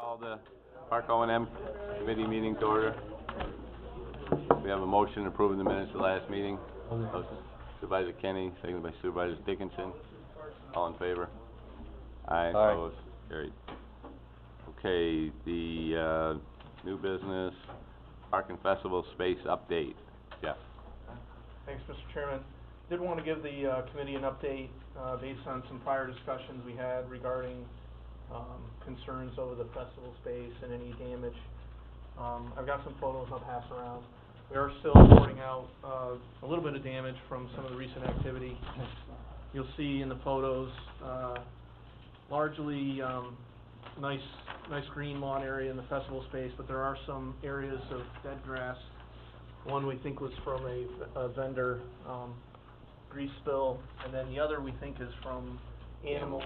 Call the Park O&M committee meeting to order. We have a motion approving the minutes of the last meeting. Supervisor Kenny, seconded by Supervisor Dickinson. All in favor? Aye. Opposed? Carried. Okay, the new business, Park and Festival Space update. Jeff. Thanks, Mr. Chairman. Did want to give the committee an update based on some prior discussions we had regarding concerns over the festival space and any damage. I've got some photos I'll pass around. We are still sorting out a little bit of damage from some of the recent activity. You'll see in the photos largely nice green lawn area in the festival space, but there are some areas of dead grass. One we think was from a vendor grease spill, and then the other we think is from animals.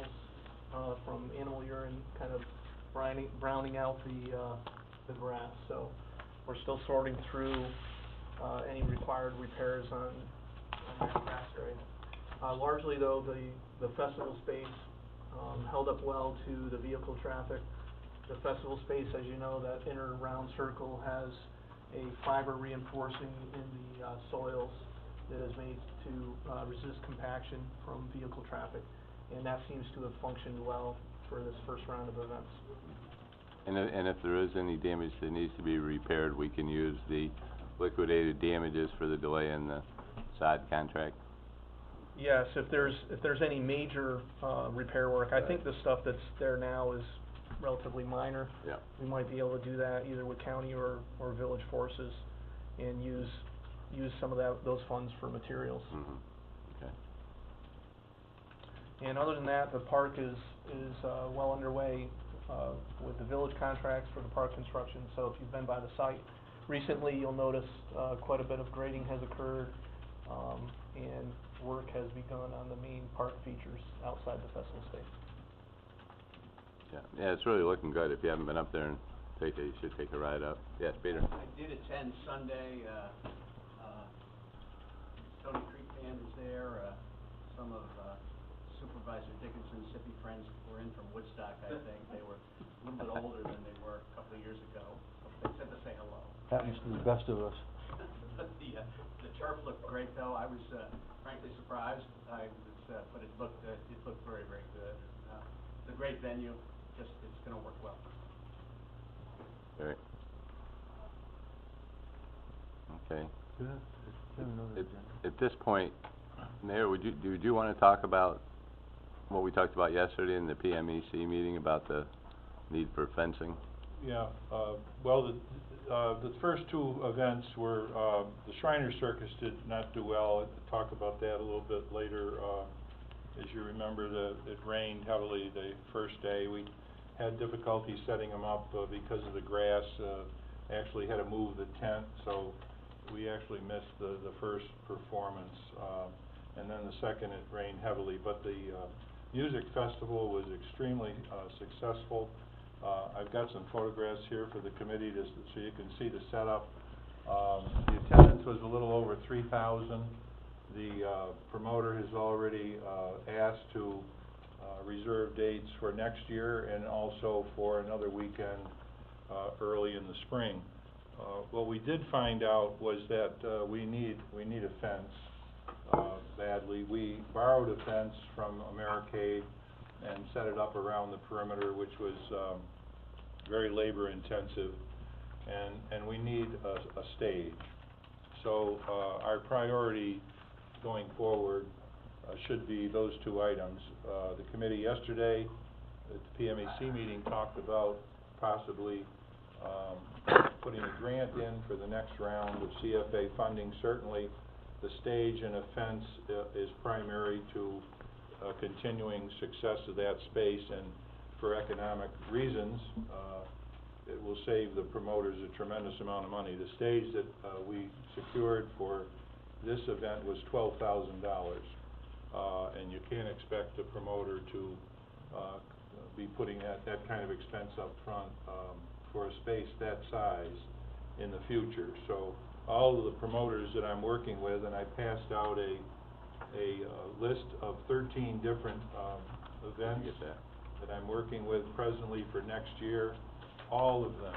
From animal urine kind of browning out the grass. So we're still sorting through any required repairs on that grass area. Largely though, the festival space held up well to the vehicle traffic. The festival space, as you know, that inner round circle has a fiber reinforcing in the soils that is made to resist compaction from vehicle traffic. And that seems to have functioned well for this first round of events. And if there is any damage that needs to be repaired, we can use the liquidated damages for the delay in the sod contract? Yes, if there's any major repair work, I think the stuff that's there now is relatively minor. Yeah. We might be able to do that either with county or village forces and use some of those funds for materials. Mm-hmm. Okay. And other than that, the park is well underway with the village contracts for the park construction. So if you've been by the site recently, you'll notice quite a bit of grading has occurred, and work has begun on the main park features outside the festival space. Yeah, it's really looking good. If you haven't been up there and you should take a ride up. Yes, Peter. I did attend Sunday. Stony Creek Band was there. Some of Supervisor Dickinson's hippie friends were in from Woodstock, I think. They were a little bit older than they were a couple of years ago. They said to say hello. Happens to the best of us. The turf looked great, though. I was frankly surprised. But it looked very, very good. It's a great venue. It's going to work well. Great. Okay. At this point, Mayor, would you want to talk about what we talked about yesterday in the PMEC meeting about the need for fencing? Yeah. Well, the first two events were the Shriners Circus did not do well. I'll talk about that a little bit later. As you remember, it rained heavily the first day. We had difficulty setting them up because of the grass. Actually had to move the tent, so we actually missed the first performance. And then the second, it rained heavily. But the music festival was extremely successful. I've got some photographs here for the committee so you can see the setup. The attendance was a little over 3,000. The promoter has already asked to reserve dates for next year and also for another weekend early in the spring. What we did find out was that we need a fence badly. We borrowed a fence from Americade and set it up around the perimeter, which was very labor intensive, and we need a stage. So our priority going forward should be those two items. The committee yesterday at the PMAC meeting talked about possibly putting a grant in for the next round of CFA funding. Certainly the stage and a fence is primary to continuing success of that space, and for economic reasons it will save the promoters a tremendous amount of money. The stage that we secured for this event was $12,000, and you can't expect a promoter to be putting that kind of expense up front for a space that size in the future. So all of the promoters that I'm working with, and I passed out a list of 13 different events that I'm working with presently for next year. all of them,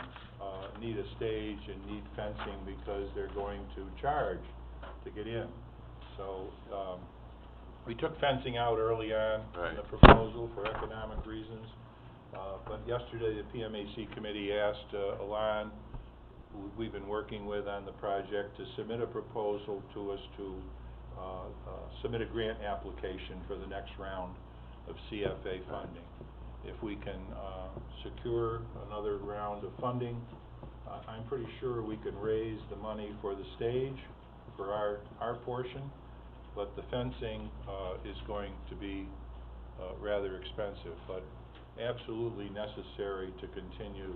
need a stage and need fencing because they're going to charge to get in. So, we took fencing out early on in the proposal for economic reasons. But yesterday, the PMAC committee asked Alon, who we've been working with on the project, to submit a proposal to us to submit a grant application for the next round of CFA funding. If we can secure another round of funding, I'm pretty sure we can raise the money for the stage, for our portion, but the fencing is going to be rather expensive, but absolutely necessary to continue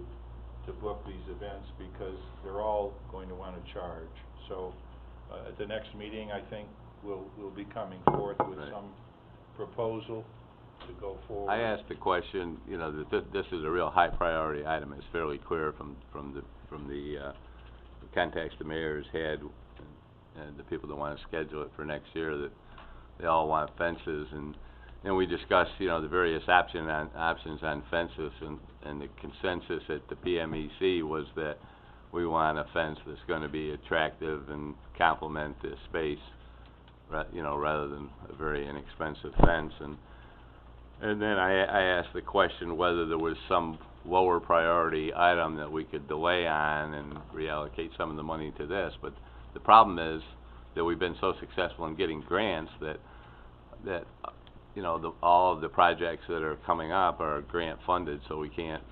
to book these events because they're all going to want to charge. So at the next meeting, I think we'll be coming forth with some proposal to go forward. I asked the question, you know, that this is a real high priority item. It's fairly clear from the contacts the mayor's had and the people that want to schedule it for next year that they all want fences, and we discussed, you know, the various options on fences, and the consensus at the PMEC was that we want a fence that's going to be attractive and complement the space, you know, rather than a very inexpensive fence. And then I asked the question whether there was some lower priority item that we could delay on and reallocate some of the money to this. But the problem is that we've been so successful in getting grants that you know, all of the projects that are coming up are grant funded, so we can't,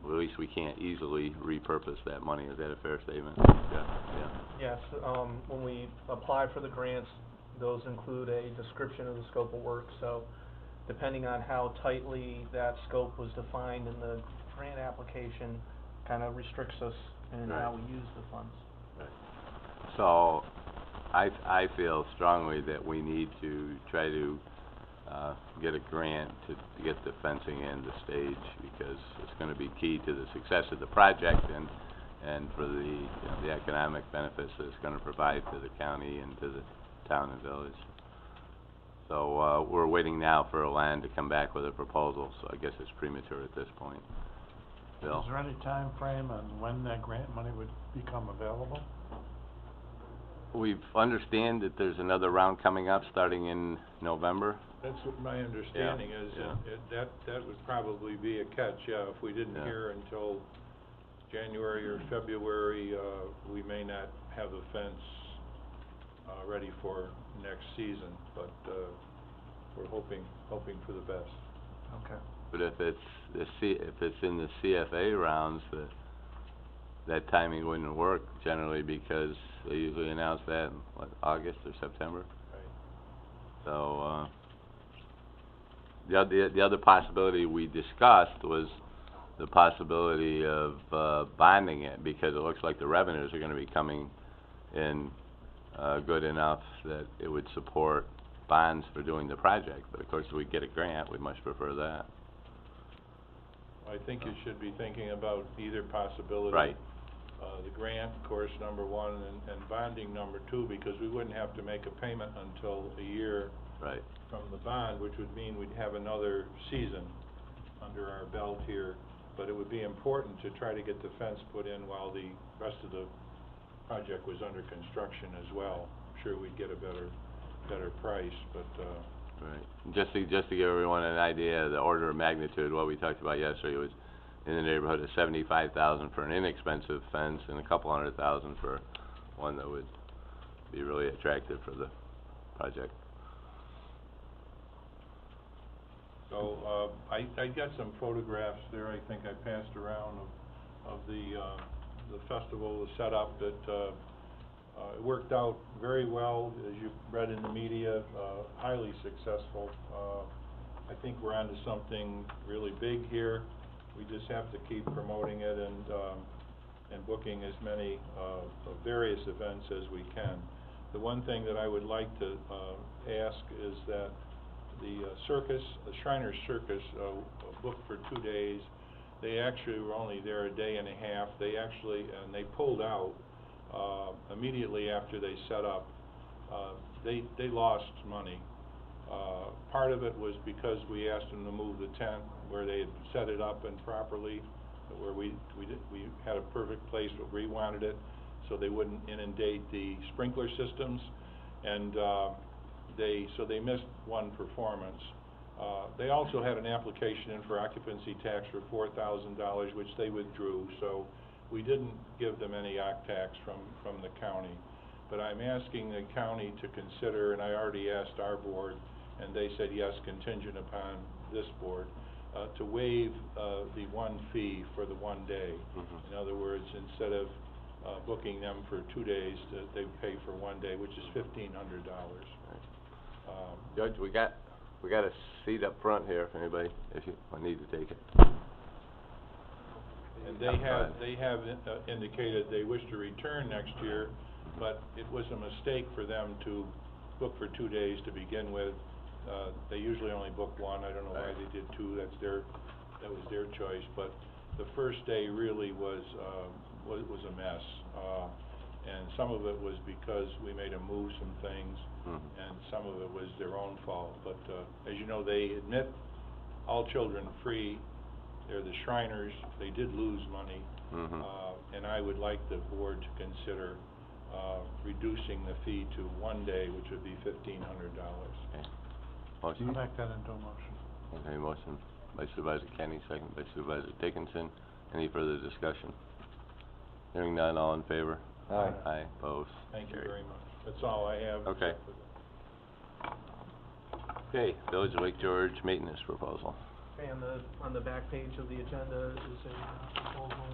well, at least we can't easily repurpose that money. Is that a fair statement? Yeah. Yes, when we apply for the grants, those include a description of the scope of work, so depending on how tightly that scope was defined in the grant application, kind of restricts us in how we use the funds. Right. So, I feel strongly that we need to try to get a grant to get the fencing and the stage, because it's going to be key to the success of the project and for the, you know, the economic benefits that it's going to provide to the county and to the town and village. So we're waiting now for Alon to come back with a proposal, so I guess it's premature at this point. Bill? Is there any time frame on when that grant money would become available? We understand that there's another round coming up starting in November. That's what my understanding is. Yeah. That would probably be a catch, if we didn't hear until January or February, we may not have a fence ready for next season, but we're hoping for the best. Okay. But if it's in the CFA rounds, that timing wouldn't work generally, because they usually announce that in, what, August or September? Right. So, the other possibility we discussed was the possibility of bonding it, because it looks like the revenues are going to be coming in good enough that it would support bonds for doing the project. But of course, if we get a grant, we'd much prefer that. I think you should be thinking about either possibility. Right. The grant, of course, number one, and bonding number two, because we wouldn't have to make a payment until a year Right. from the bond, which would mean we'd have another season under our belt here. But it would be important to try to get the fence put in while the rest of the project was under construction as well. I'm sure we'd get a better price, but Right. Just to give everyone an idea of the order of magnitude, what we talked about yesterday was in the neighborhood of $75,000 for an inexpensive fence and a couple $100,000 for one that would be really attractive for the project. So I got some photographs there. I think I passed around of the festival, the setup. That it worked out very well, as you read in the media. Highly successful. I think we're onto something really big here. We just have to keep promoting it and booking as many various events as we can. The one thing that I would like to ask is that the circus, the Shriners Circus, booked for 2 days. They actually were only there a day and a half. They pulled out immediately after they set up. They lost money. Part of it was because we asked them to move the tent where they had set it up improperly, where we had a perfect place where we wanted it, so they wouldn't inundate the sprinkler systems, and so they missed one performance. They also had an application in for occupancy tax for $4,000, which they withdrew, so we didn't give them any occ tax from the county. But I'm asking the county to consider, and I already asked our board, and they said yes, contingent upon this board, to waive the one fee for the 1 day. Mhm. In other words, instead of booking them for 2 days, they pay for 1 day, which is $1,500. Judge, we got a seat up front here if anybody, if you need to take it. And they have indicated they wish to return next year, but it was a mistake for them to book for 2 days to begin with. They usually only book one. I don't know why they did two. That was their choice. But the first day really was a mess. And some of it was because we made them move some things, and some of it was their own fault. But as you know, they admit all children free. They're the Shriners. They did lose money, and I would like the board to consider reducing the fee to 1 day, which would be $1,500. Okay. I'll Motion? make that into a motion. Okay, motion by Supervisor Kenny, second by Supervisor Dickinson. Any further discussion? Hearing none, all in favor? Aye. Aye, opposed? Thank you Carried. very much. That's all I have. Okay. Okay, Village of Lake George maintenance proposal. Okay, on the back page of the agenda is a proposal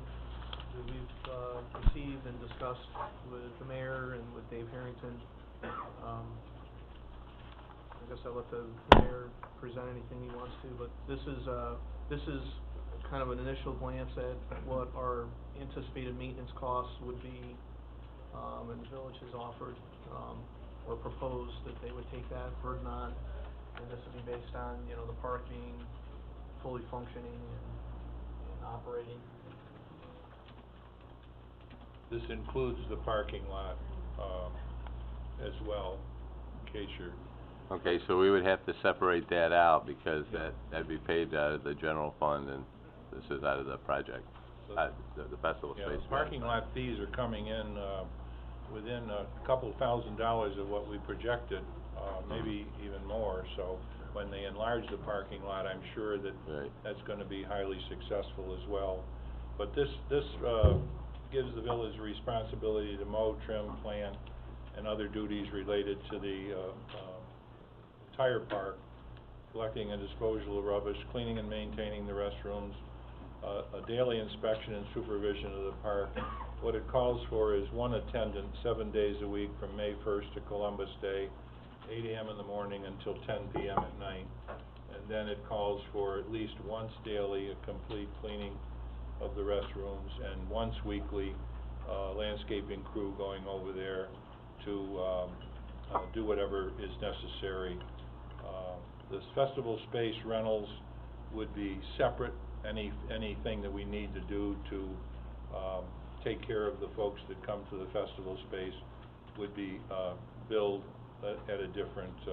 that we've received and discussed with the mayor and with Dave Harrington. I guess I'll let the mayor present anything he wants to, but this is kind of an initial glance at what our anticipated maintenance costs would be, and the village has offered, or proposed that they would take that burden on, and this would be based on, you know, the park being fully functioning and operating. This includes the parking lot as well, in case you're... Okay, so we would have to separate that out because that'd be paid out of the general fund, and this is out of the project, the festival Yeah, space. the parking lot fees are coming in within a couple $1,000s of what we projected, maybe even more. So when they enlarge the parking lot, I'm sure that that's going to be highly successful as well. But this gives the village the responsibility to mow, trim, plant, and other duties related to the entire park, collecting and disposal of rubbish, cleaning and maintaining the restrooms, a daily inspection and supervision of the park. What it calls for is one attendant 7 days a week from May 1st to Columbus Day, 8 a.m. in the morning until 10 p.m. at night. And then it calls for at least once daily a complete cleaning of the restrooms, and once weekly landscaping crew going over there to do whatever is necessary. This festival space rentals would be separate. Anything that we need to do to take care of the folks that come to the festival space would be billed at a different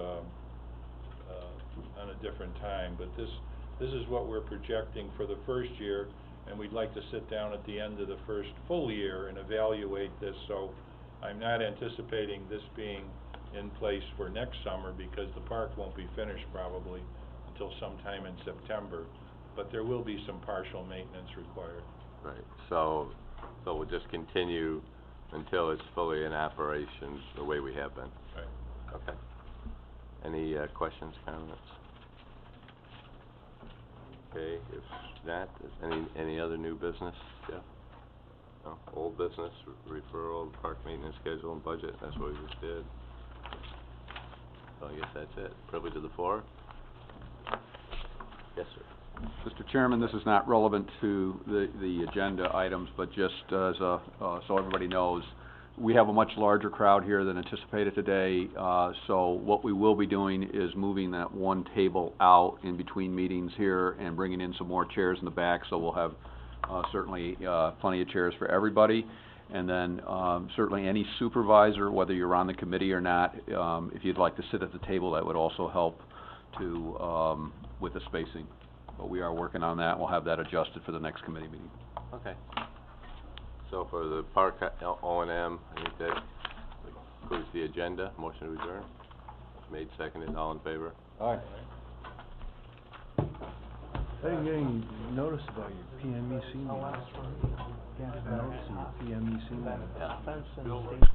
on a different time. But this is what we're projecting for the first year, and we'd like to sit down at the end of the first full year and evaluate this. So I'm not anticipating this being in place for next summer because the park won't be finished probably until sometime in September, but there will be some partial maintenance required. Right, so we'll just continue until it's fully in operation the way we have been. Right. Okay. Any questions, comments? Okay, if not, any other new business, Jeff? No, old business, referral, park maintenance schedule and budget, that's what we just did. So I guess that's it. Privilege of the floor? Yes, sir. Mr. Chairman, this is not relevant to the agenda items, but just as so everybody knows, we have a much larger crowd here than anticipated today, so what we will be doing is moving that one table out in between meetings here and bringing in some more chairs in the back, so we'll have certainly plenty of chairs for everybody. And then certainly any supervisor, whether you're on the committee or not, if you'd like to sit at the table, that would also help to with the spacing. but we are working on that. We'll have that adjusted for the next committee meeting. Okay. So for the park O and M, I think that concludes the agenda. Motion to adjourn. Made, seconded, all in favor? Aye. I didn't get any notice about your PMEC meeting. Notice of your PMEC meeting. Yeah. Fence and state